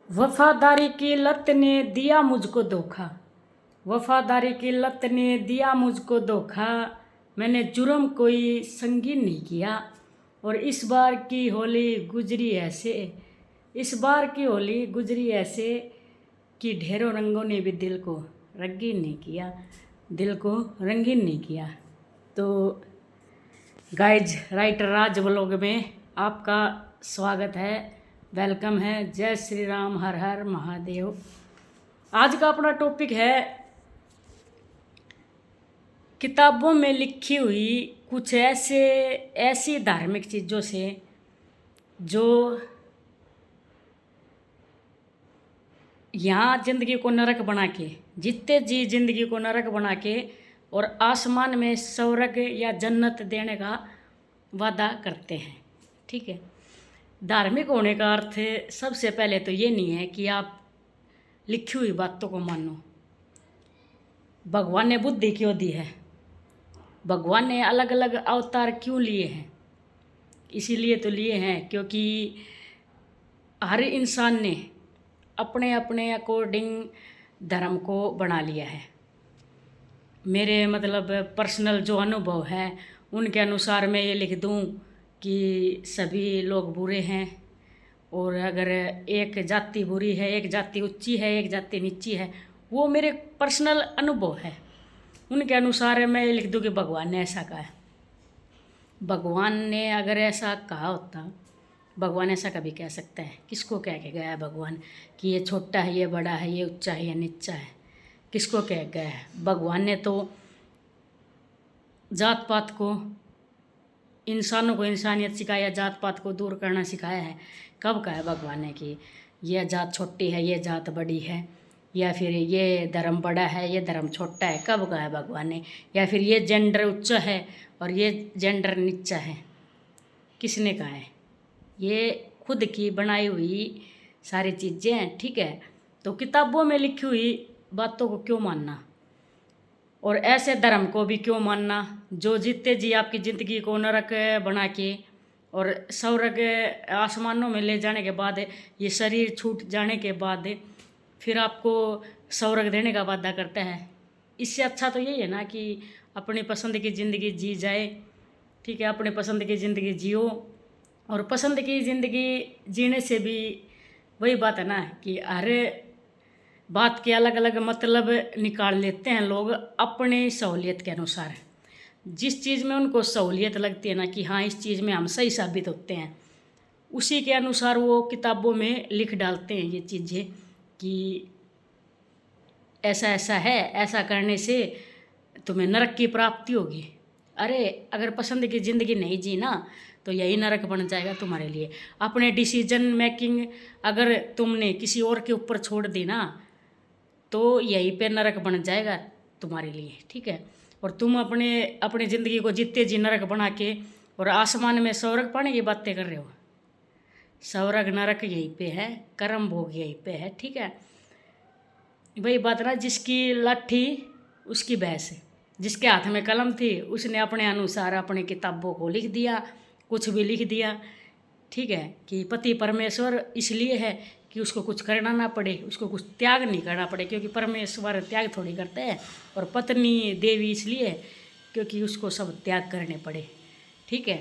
वफादारी की लत ने दिया मुझको धोखा। वफादारी की लत ने दिया मुझको धोखा। मैंने जुर्म कोई संगीन नहीं किया। और इस बार की होली गुजरी ऐसे। इस बार की होली गुजरी ऐसे कि ढेरों रंगों ने भी दिल को रंगीन नहीं किया। दिल को रंगीन नहीं किया। तो गाइज राइटर राज व्लॉग में आपका स्वागत है, वेलकम है। जय श्री राम, हर हर महादेव। आज का अपना टॉपिक है किताबों में लिखी हुई कुछ ऐसी धार्मिक चीज़ों से जो यहाँ ज़िंदगी को नरक बना के, जितने जी ज़िंदगी को नरक बना के और आसमान में स्वर्ग या जन्नत देने का वादा करते हैं। ठीक है, धार्मिक होने का अर्थ सबसे पहले तो ये नहीं है कि आप लिखी हुई बातों को मानो। भगवान ने बुद्धि क्यों दी है, भगवान ने अलग अलग अवतार क्यों लिए हैं? इसीलिए तो लिए हैं क्योंकि हर इंसान ने अपने अपने अकॉर्डिंग धर्म को बना लिया है। मेरे मतलब पर्सनल जो अनुभव है उनके अनुसार मैं ये लिख दूं कि सभी लोग बुरे हैं, और अगर एक जाति बुरी है, एक जाति ऊंची है, एक जाति नीची है, वो मेरे पर्सनल अनुभव है। उनके अनुसार मैं ये लिख दूं कि भगवान ने ऐसा कहा है। भगवान ने अगर ऐसा कहा होता, भगवान ऐसा कभी कह सकता है? किसको कह के गया है भगवान कि ये छोटा है, ये बड़ा है, ये ऊंचा है, ये नीचा है? किसको कह गया है? भगवान ने तो जात पात को, इंसानों को इंसानियत सिखाया, जात पात को दूर करना सिखाया है। कब कहा है भगवान ने कि यह जात छोटी है, ये जात बड़ी है, या फिर ये धर्म बड़ा है, ये धर्म छोटा है? कब कहा है भगवान ने? या फिर ये जेंडर ऊंचा है और ये जेंडर नीचा है? किसने कहा है? ये खुद की बनाई हुई सारी चीज़ें हैं। ठीक है, तो किताबों में लिखी हुई बातों को क्यों मानना, और ऐसे धर्म को भी क्यों मानना जो जीते जी आपकी ज़िंदगी को नरक बना के और स्वर्ग आसमानों में ले जाने के बाद, ये शरीर छूट जाने के बाद फिर आपको स्वर्ग देने का वादा करता है। इससे अच्छा तो यही है ना कि अपनी पसंद की ज़िंदगी जी जाए। ठीक है, अपने पसंद की ज़िंदगी जियो। और पसंद की ज़िंदगी जीने से भी वही बात है ना कि हर बात के अलग अलग मतलब निकाल लेते हैं लोग अपने सहूलियत के अनुसार। जिस चीज़ में उनको सहूलियत लगती है ना कि हाँ इस चीज़ में हम सही साबित होते हैं, उसी के अनुसार वो किताबों में लिख डालते हैं ये चीज़ें कि ऐसा ऐसा है, ऐसा करने से तुम्हें नरक की प्राप्ति होगी। अरे अगर पसंद की ज़िंदगी नहीं जी ना तो यही नरक बन जाएगा तुम्हारे लिए। अपने डिसीजन मेकिंग अगर तुमने किसी और के ऊपर छोड़ दी ना तो यहीं पे नरक बन जाएगा तुम्हारे लिए। ठीक है, और तुम अपनी ज़िंदगी को जीते जी नरक बना के और आसमान में स्वर्ग पाने की बातें कर रहे हो। स्वर्ग नरक यहीं पे है, कर्म भोग यहीं पे है। ठीक है, वही बात ना, जिसकी लाठी उसकी भैंस, जिसके हाथ में कलम थी उसने अपने अनुसार अपनी किताबों को लिख दिया, कुछ भी लिख दिया। ठीक है, कि पति परमेश्वर इसलिए है कि उसको कुछ करना ना पड़े, उसको कुछ त्याग नहीं करना पड़े, क्योंकि परमेश्वर त्याग थोड़ी करते हैं। और पत्नी देवी इसलिए है क्योंकि उसको सब त्याग करने पड़े। ठीक है,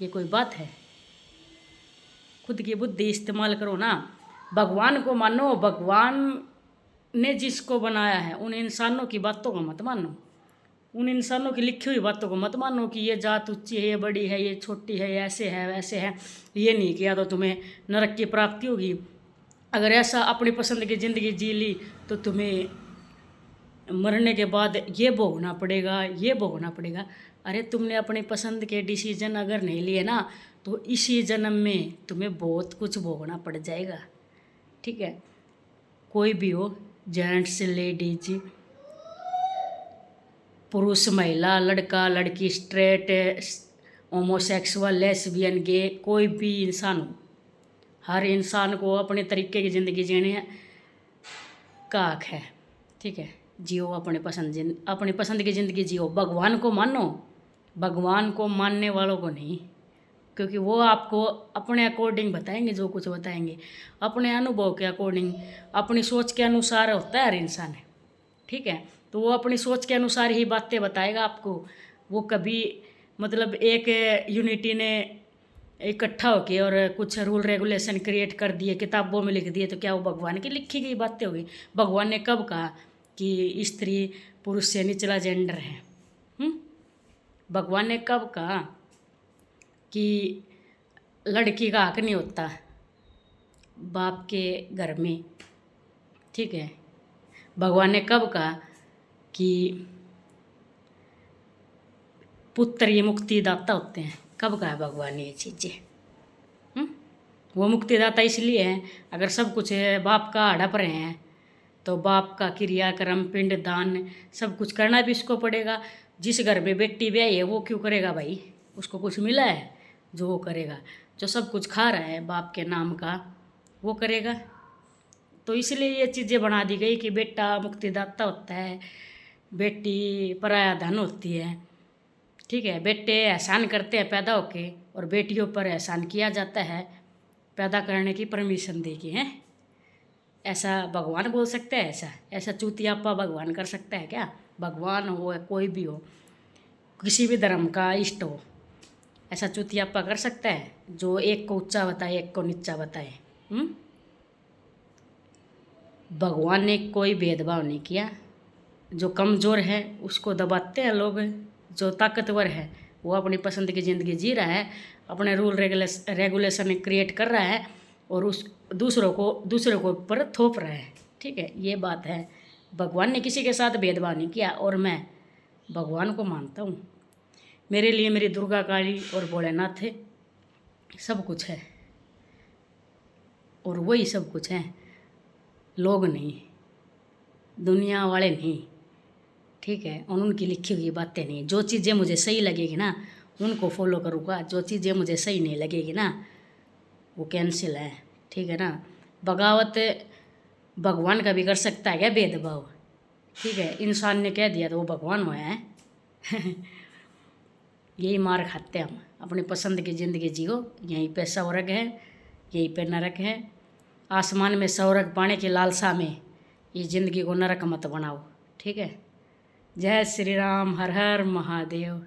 ये कोई बात है? खुद की बुद्धि इस्तेमाल करो ना। भगवान को मानो, भगवान ने जिसको बनाया है उन इंसानों की बातों को मत मानो। उन इंसानों की लिखी हुई बातों को मत मानो कि ये जात ऊंची है, ये बड़ी है, ये छोटी है, ये ऐसे है वैसे है। ये नहीं किया तो तुम्हें नरक की प्राप्ति होगी। अगर ऐसा अपनी पसंद की ज़िंदगी जी ली तो तुम्हें मरने के बाद ये भोगना पड़ेगा, ये भोगना पड़ेगा। अरे तुमने अपनी पसंद के डिसीजन अगर नहीं लिए ना तो इसी जन्म में तुम्हें बहुत कुछ भोगना पड़ जाएगा। ठीक है, कोई भी हो, जेंट्स, लेडीज, पुरुष, महिला, लड़का, लड़की, स्ट्रेट, होमोसेक्सुअल, लेस्बियन, गे, कोई भी इंसान हो, हर इंसान को अपने तरीके की ज़िंदगी जीने का हक है। ठीक है, जियो अपने अपनी पसंद की ज़िंदगी जियो। भगवान को मानो, भगवान को मानने वालों को नहीं। क्योंकि वो आपको अपने अकॉर्डिंग बताएंगे, जो कुछ बताएंगे अपने अनुभव के अकॉर्डिंग, अपनी सोच के अनुसार होता है हर इंसान, ठीक है। तो वो अपनी सोच के अनुसार ही बातें बताएगा आपको। वो कभी मतलब एक यूनिटी ने इकट्ठा होके और कुछ रूल रेगुलेशन क्रिएट कर दिए, किताबों में लिख दिए, तो क्या वो भगवान की लिखी गई बातें होगी? भगवान ने कब कहा कि स्त्री पुरुष से निचला जेंडर है? भगवान ने कब कहा कि लड़की का हक नहीं होता बाप के घर में? ठीक है। भगवान ने कब कहा कि पुत्र ये मुक्तिदाता होते हैं? कब कहा है भगवान ने ये चीज़ें? वो मुक्तिदाता इसलिए हैं, अगर सब कुछ बाप का हड़प रहे हैं तो बाप का क्रियाक्रम पिंड दान सब कुछ करना भी इसको पड़ेगा। जिस घर में बेटी ब्याही है वो क्यों करेगा भाई? उसको कुछ मिला है जो वो करेगा? जो सब कुछ खा रहा है बाप के नाम का वो करेगा। तो इसलिए ये चीज़ें बना दी गई कि बेटा मुक्तिदाता होता है, बेटी पराया धन होती है, ठीक है। बेटे एहसान करते हैं पैदा होके और बेटियों पर एहसान किया जाता है पैदा करने की परमिशन देके, हैं? ऐसा भगवान बोल सकता है? ऐसा चूतियापा भगवान कर सकता है क्या? भगवान हो या कोई भी हो, किसी भी धर्म का इष्ट हो, ऐसा चूतियापा कर सकता है जो एक को ऊंचा बताए एक को नीचा बताए? भगवान ने कोई भेदभाव नहीं किया। जो कमज़ोर है उसको दबाते हैं लोग, जो ताकतवर है वो अपनी पसंद की ज़िंदगी जी रहा है, अपने रूल रेगुलेशन क्रिएट कर रहा है और उस दूसरों को ऊपर थोप रहा है, ठीक है। ये बात है। भगवान ने किसी के साथ भेदभाव नहीं किया और मैं भगवान को मानता हूँ। मेरे लिए मेरी दुर्गा काली और भोलेनाथ है, सब कुछ है और वही सब कुछ है, लोग नहीं, दुनिया वाले नहीं, ठीक है। और उनकी लिखी हुई बातें नहीं। जो चीज़ें मुझे सही लगेगी ना उनको फॉलो करूँगा, जो चीज़ें मुझे सही नहीं लगेगी ना वो कैंसिल है, ठीक है ना। बगावत भगवान का भी कर सकता है क्या भेदभाव? ठीक है, इंसान ने कह दिया तो वो भगवान हुआ है। यही मार खाते हम। अपनी पसंद की ज़िंदगी जियो, यहीं पे स्वर्ग है यहीं पे नरक है। आसमान में स्वर्ग पाने की लालसा में ये ज़िंदगी को नरक मत बनाओ, ठीक है। जय श्री राम, हर हर महादेव।